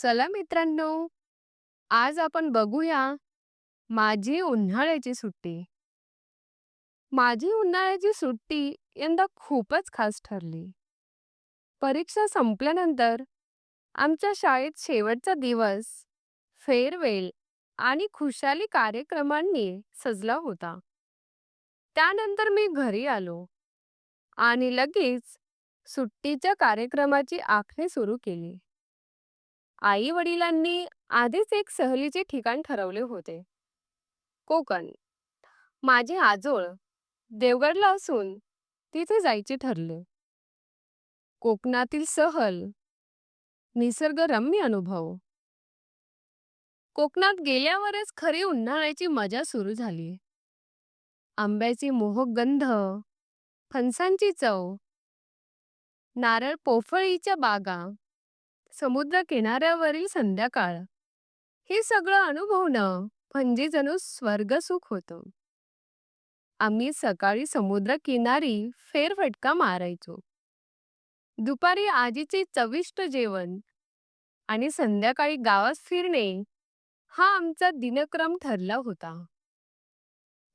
चला मित्रांनो, आज आपण बघूया माझी उन्हाळ्याची सुट्टी. माझी उन्हाळ्याची सुट्टी यंदा खूपच खास ठरली. परीक्षा संपल्यानंतर आमच्या शाळेत शेवटचा दिवस, फेअरवेल आणि खुशाली कार्यक्रमांनी सजला होता. त्यानंतर मी घरी आलो आणि लगेच सुट्टीच्या कार्यक्रमाची आखणी सुरू केली. आई-वडिलांनी आधीच एक सहलीचे ठिकाण ठरवले होते, कोकण. माझे आजोळ देवगडला असून तिथे जायचे ठरले. कोकणातील सहल, निसर्गरम्य अनुभव. कोकणात गेल्यावरच खरी उन्हाळ्याची मजा सुरू झाली. आंब्याची मोहक गंध, फणसांची चव, नारळ पोफळीच्या बागा, समुद्र किनाऱ्यावरील संध्याकाळ. हे सगळं अनुभवणं म्हणजे जणू स्वर्गसुख होतं. आम्ही सकाळी समुद्रकिनारी फेरफटका मारायचो. दुपारी आजीचे चविष्ट जेवण आणि संध्याकाळी गावात फिरणे हा आमचा दिनक्रम ठरला होता.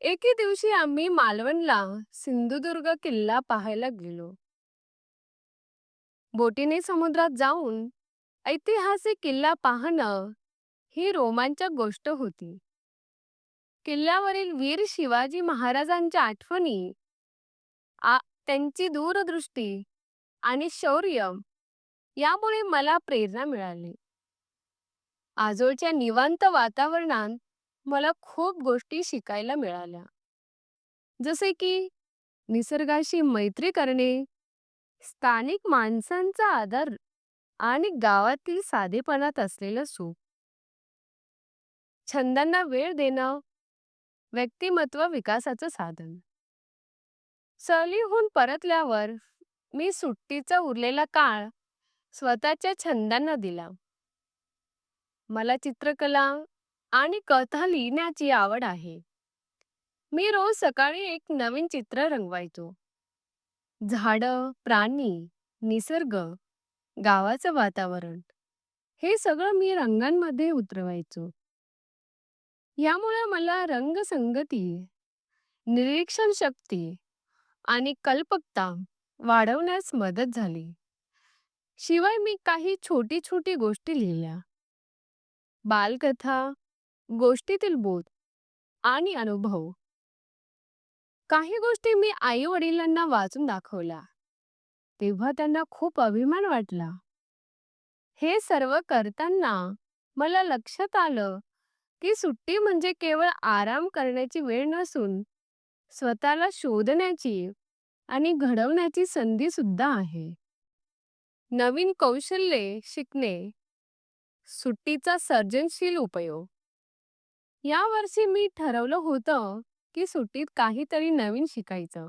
एके दिवशी आम्ही मालवणला सिंधुदुर्ग किल्ला पाहायला गेलो. बोटीने समुद्रात जाऊन ऐतिहासिक किल्ला पाहणं ही रोमांचक गोष्ट होती. किल्ल्यावरील वीर शिवाजी महाराजांच्या आठवणी, आ त्यांची दूरदृष्टी आणि शौर्य यामुळे मला प्रेरणा मिळाली. आजोळच्या निवांत वातावरणात मला खूप गोष्टी शिकायला मिळाल्या. जसे की निसर्गाशी मैत्री करणे, स्थानिक माणसांचा आदर आणि गावातील साधेपणात असलेलं सुख. छंदांना वेळ देणं व्यक्तिमत्व विकासाचं साधन. सहलीहून परतल्यावर मी सुट्टीचा उरलेला काळ स्वतःच्या छंदांना दिला. मला चित्रकला आणि कथा लिहिण्याची आवड आहे. मी रोज सकाळी एक नवीन चित्र रंगवायचो. झाडं, प्राणी, निसर्ग, गावाचं वातावरण हे सगळं मी रंगांमध्ये उतरवायचो. यामुळे मला रंगसंगती, निरीक्षण शक्ती आणि कल्पकता वाढवण्यास मदत झाली. शिवाय मी काही छोटी छोटी गोष्टी लिहिल्या. बालकथा, गोष्टीतील बोध आणि अनुभव. काही गोष्टी मी आई-वडिलांना वाचून दाखवल्या. तेव्हा त्यांना खूप अभिमान वाटला. हे सर्व करताना मला लक्षात आलं की सुट्टी म्हणजे केवळ आराम करण्याची वेळ नसून स्वतःला शोधण्याची आणि घडवण्याची संधी सुद्धा आहे. नवीन कौशल्ये शिकणे, सुट्टीचा सर्जनशील उपयोग. या वर्षी मी ठरवलं होतं की सुट्टीत काहीतरी नवीन शिकायचं.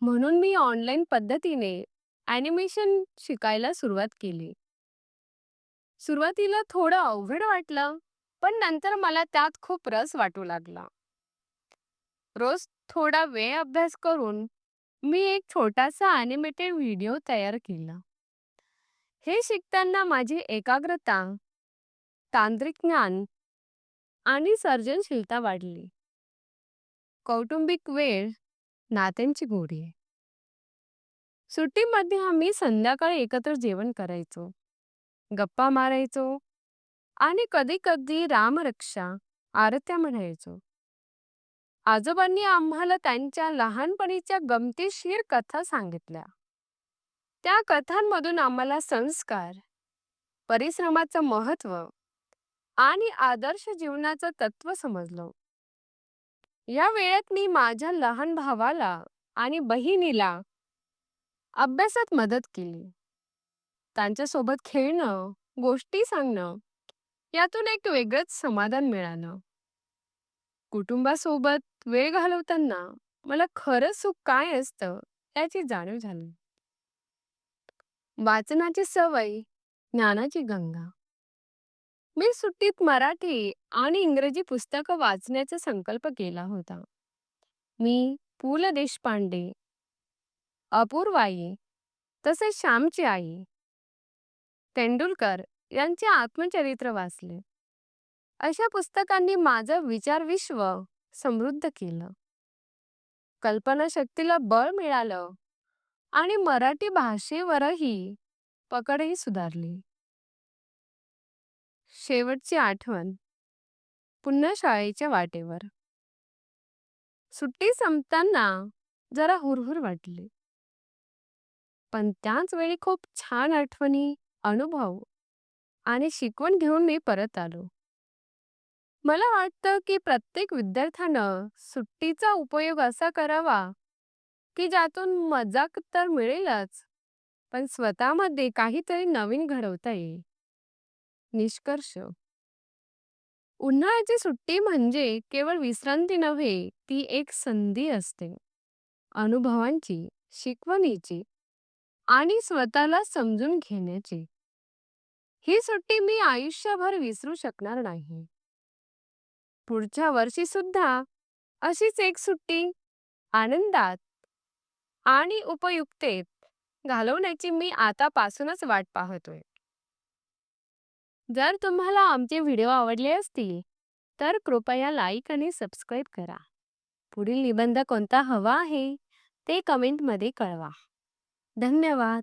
म्हणून मी ऑनलाईन पद्धतीने ॲनिमेशन शिकायला सुरुवात केली. सुरुवातीला थोडं अवघड वाटलं, पण नंतर मला त्यात खूप रस वाटू लागला. रोज थोडा वेळ अभ्यास करून मी एक छोटासा ॲनिमेटेड व्हिडिओ तयार केला. हे शिकताना माझी एकाग्रता, तांत्रिक ज्ञान आणि सर्जनशीलता वाढली. कौटुंबिक वेळ, नात्यांची गोडी. सुट्टीमध्ये आम्ही संध्याकाळी एकत्र जेवण करायचो, गप्पा मारायचो आणि कधी-कधी रामरक्षा, आरत्या म्हणायचो. आजोबांनी आम्हाला त्यांच्या लहानपणीच्या गमतीशीर कथा सांगितल्या. त्या कथांमधून आम्हाला संस्कार, परिश्रमाचं महत्त्व आणि आदर्श जीवनाचं तत्त्व समजलं. या वेळेत मी माझ्या लहान भावाला आणि बहिणीला अभ्यासात मदत केली. त्यांच्यासोबत खेळणं, गोष्टी सांगणं यातून एक वेगळंच समाधान मिळालं. कुटुंबासोबत वेळ घालवताना मला खरं सुख काय असतं याची जाणीव झाली. वाचनाची सवय, ज्ञानाची गंगा. मी सुट्टीत मराठी आणि इंग्रजी पुस्तकं वाचण्याचा संकल्प केला होता. मी पु. ल. देशपांडे, अपूर्वाई, तसेच श्यामची आई, तेंडुलकर यांचे आत्मचरित्र वाचले. अशा पुस्तकांनी माझं विचारविश्व समृद्ध केलं. कल्पनाशक्तीला बळ मिळालं आणि मराठी भाषेवरही पकडही सुधारली. शेवटची आठवण. पुन्हा शाळेच्या वाटेवर. सुट्टी संपताना जरा हुरहुर वाटली. पण त्याच वेळी खूप छान आठवणी, अनुभव आणि शिकवण घेऊन मी परत आलो. मला वाटतं की प्रत्येक विद्यार्थ्यानं सुट्टीचा उपयोग असा करावा की ज्यातून मजा तर मिळेलच, पण स्वतःमध्ये काहीतरी नवीन घडवता येईल. निष्कर्ष. उन्हाळ्याची सुट्टी म्हणजे केवळ विश्रांती नव्हे, ती एक संधी असते. अनुभवांची, शिकवणीची आणि स्वतःला समजून घेण्याची. ही सुट्टी मी आयुष्यभर विसरू शकणार नाही. पुढच्या वर्षी सुद्धा अशीच एक सुट्टी आनंदात आणि उपयुक्तेत घालवण्याची मी आतापासूनच वाट पाहतोय. जर तुम्हाला आमचे व्हिडिओ आवडले असतील, तर कृपया लाईक आणि सबस्क्राईब करा. पुढील निबंध कोणता हवा आहे ते कमेंटमध्ये कळवा. धन्यवाद.